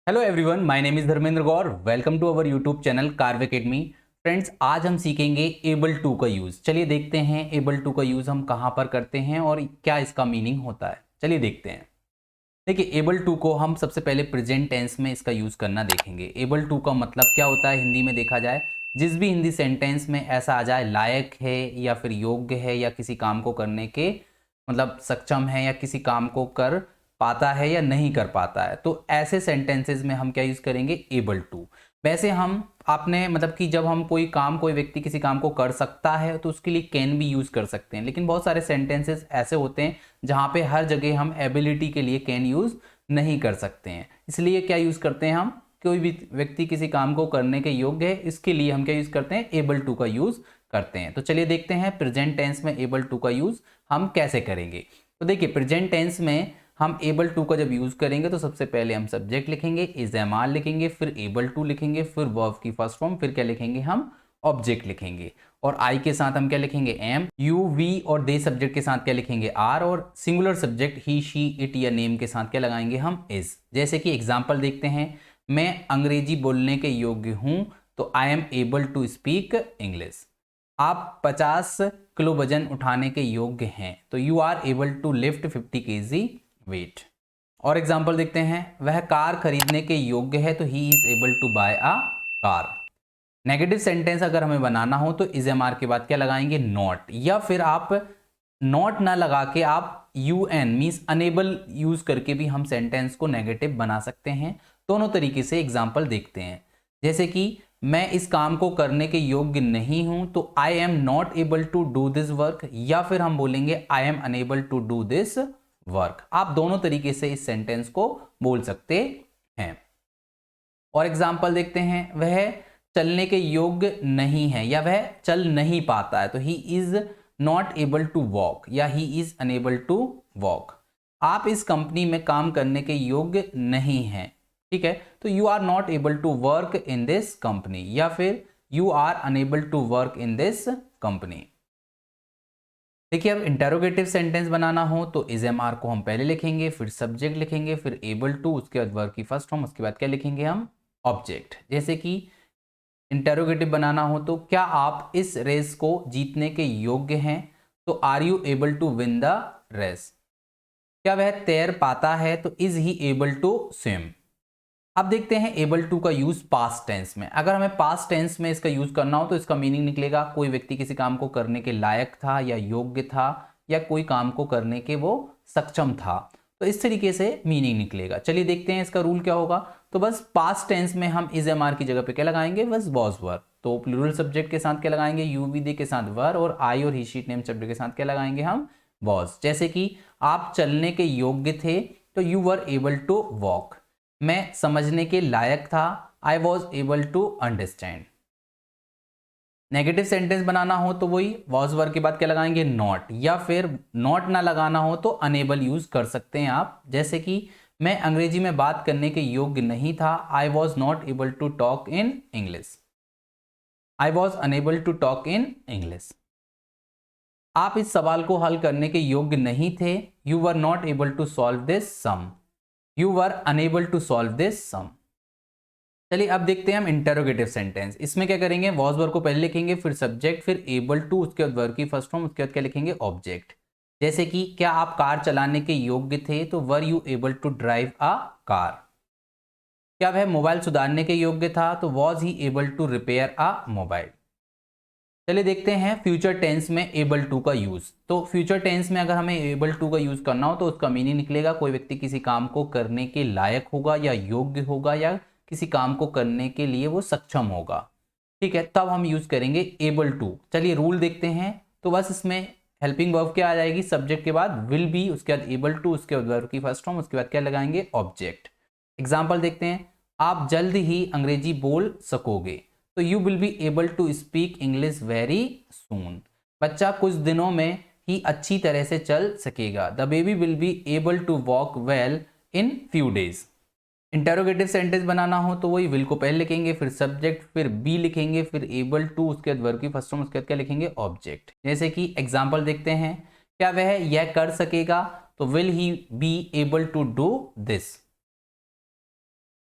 Hello everyone, my name is Dharmendra Gaur. Welcome to our YouTube channel Karv Academy. Friends, आज हम सीखेंगे able to का use. चलिए देखते हैं एबल टू का यूज़ हम कहाँ पर करते हैं और क्या इसका मीनिंग होता है। चलिए देखते हैं। देखिए, एबल टू को हम सबसे पहले प्रेजेंट टेंस में इसका यूज़ करना देखेंगे। एबल टू का मतलब क्या होता है हिंदी में देखा जाए, जिस भी हिंदी सेंटेंस में ऐसा आ जाए लायक है या फिर योग्य है या किसी काम को करने के मतलब सक्षम है या किसी काम को कर पाता है या नहीं कर पाता है, तो ऐसे सेंटेंसेस में हम क्या यूज़ करेंगे, एबल टू। वैसे हम आपने मतलब कि जब हम कोई व्यक्ति किसी काम को कर सकता है तो उसके लिए कैन भी यूज़ कर सकते हैं, लेकिन बहुत सारे सेंटेंसेस ऐसे होते हैं जहाँ पे हर जगह हम एबिलिटी के लिए कैन यूज़ नहीं कर सकते हैं। इसलिए क्या यूज़ करते हैं हम, कोई भी व्यक्ति किसी काम को करने के योग्य है, इसके लिए हम क्या यूज़ करते हैं, एबल टू का यूज़ करते हैं। तो चलिए देखते हैं प्रेजेंट टेंस में एबल टू का यूज़ हम कैसे करेंगे। तो देखिए, प्रेजेंट टेंस में हम एबल टू का जब यूज़ करेंगे तो सबसे पहले हम सब्जेक्ट लिखेंगे, इज एम आर लिखेंगे, फिर एबल टू लिखेंगे, फिर वर्ब की फर्स्ट फॉर्म, फिर क्या लिखेंगे हम, ऑब्जेक्ट लिखेंगे। और आई के साथ हम क्या लिखेंगे, एम। यू वी और दे सब्जेक्ट के साथ क्या लिखेंगे, आर। और singular subject he she it या नेम के साथ क्या लगाएंगे हम, इज। जैसे कि एग्जाम्पल देखते हैं, मैं अंग्रेजी बोलने के योग्य हूं तो I am able to speak English. आप 50 किलो वजन उठाने के योग्य हैं तो you are able to lift 50 KG weight. और एग्जाम्पल देखते हैं, वह कार खरीदने के योग्य है तो he is able to buy a car. Negative sentence अगर हमें बनाना हो तो इज एम आर के बाद क्या लगाएंगे, नॉट। या फिर आप नॉट ना लगा के आप U N means unable use करके भी हम सेंटेंस को नेगेटिव बना सकते हैं। दोनों तरीके से एग्जाम्पल देखते हैं। जैसे कि मैं इस काम को करने के योग्य नहीं हूं तो I am not able to do this work, या फिर हम बोलेंगे I am unable to do this work. आप दोनों तरीके से इस सेंटेंस को बोल सकते हैं। और एग्जाम्पल देखते हैं, वह चलने के योग्य नहीं है या वह चल नहीं पाता है तो he is not able to walk या he is unable to walk. आप इस कंपनी में काम करने के योग्य नहीं हैं, ठीक है, तो you are not able to work in this company, या फिर you are unable to work in this company. देखिए, अब इंटेरोगेटिव सेंटेंस बनाना हो तो इज एम आर को हम पहले लिखेंगे, फिर सब्जेक्ट लिखेंगे, फिर एबल टू, उसके बाद वर्ब की फर्स्ट फॉर्म, उसके बाद क्या लिखेंगे हम, ऑब्जेक्ट। जैसे कि इंटेरोगेटिव बनाना हो तो क्या आप इस रेस को जीतने के योग्य हैं तो are you able to win the race. क्या वह तैर पाता है तो is he able to swim. अब देखते हैं एबल टू का यूज पास्ट टेंस में। अगर हमें पास्ट टेंस में इसका यूज करना हो तो इसका मीनिंग निकलेगा, कोई व्यक्ति किसी काम को करने के लायक था या योग्य था या कोई काम को करने के वो सक्षम था, तो इस तरीके से मीनिंग निकलेगा। चलिए देखते हैं इसका रूल क्या होगा। तो बस पास्ट टेंस में हम इज एम आर की जगह पे क्या लगाएंगे, बस वॉज वर। तो प्लूरल सब्जेक्ट के साथ क्या लगाएंगे, यू वी दे के साथ वर, और आई और ही शीट नेम सब्जेक्ट के साथ क्या लगाएंगे हम, वॉज। जैसे कि आप चलने के योग्य थे तो you were able to walk. मैं समझने के लायक था, I was able to understand. Negative sentence बनाना हो तो वही वॉज वर्ब के बाद क्या लगाएंगे, नॉट। या फिर नॉट ना लगाना हो तो अनेबल यूज कर सकते हैं आप। जैसे कि मैं अंग्रेजी में बात करने के योग्य नहीं था, I was not able to talk in English. I was unable to talk in English. आप इस सवाल को हल करने के योग्य नहीं थे, you were not able to solve this sum. You were unable to solve this sum. चलिए अब देखते हैं हम इंटेरोगेटिव सेंटेंस। इसमें क्या करेंगे, वॉज वर्ब को पहले लिखेंगे, फिर सब्जेक्ट, फिर एबल टू, उसके बाद वर्ब की फर्स्ट फॉर्म, उसके बाद क्या लिखेंगे, ऑब्जेक्ट। जैसे कि क्या आप कार चलाने के योग्य थे तो were you able to drive a car. क्या वह मोबाइल सुधारने के योग्य था तो was he able to repair a mobile. चलिए देखते हैं फ्यूचर टेंस में एबल टू का यूज। तो फ्यूचर टेंस में अगर हमें एबल टू का यूज करना हो तो उसका मीनिंग निकलेगा, कोई व्यक्ति किसी काम को करने के लायक होगा या योग्य होगा या किसी काम को करने के लिए वो सक्षम होगा, ठीक है, तब हम यूज करेंगे एबल टू। चलिए रूल देखते हैं। तो बस इसमें हेल्पिंग वर्ब क्या आ जाएगी, सब्जेक्ट के बाद विल बी, उसके बाद एबल टू, उसके बाद वर्ब की फर्स्ट फॉर्म, उसके बाद क्या लगाएंगे, ऑब्जेक्ट। एग्जाम्पल देखते हैं, आप जल्द ही अंग्रेजी बोल सकोगे तो you will be able to speak English very soon. बच्चा कुछ दिनों में ही अच्छी तरह से चल सकेगा, the baby will be able to walk well in few days. Interrogative sentence बनाना हो तो वही विल को पहले लिखेंगे, फिर सब्जेक्ट, फिर बी लिखेंगे, फिर एबल टू, उसके बाद वर्ब की फर्स्ट फॉर्म, उसके बाद क्या लिखेंगे, ऑब्जेक्ट। जैसे कि एग्जाम्पल देखते हैं, क्या वह यह कर सकेगा तो will he be able to do this.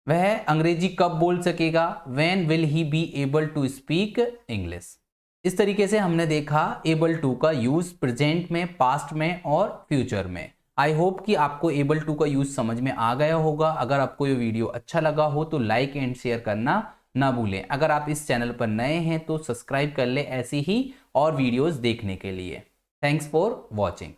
वह अंग्रेजी कब बोल सकेगा, when will he be able to speak English. इस तरीके से हमने देखा एबल टू का यूज प्रेजेंट में, पास्ट में और फ्यूचर में। आई होप कि आपको एबल टू का यूज समझ में आ गया होगा। अगर आपको ये वीडियो अच्छा लगा हो तो लाइक एंड शेयर करना ना भूलें। अगर आप इस चैनल पर नए हैं तो सब्सक्राइब कर ले ऐसी ही और वीडियोस देखने के लिए। Thanks for watching.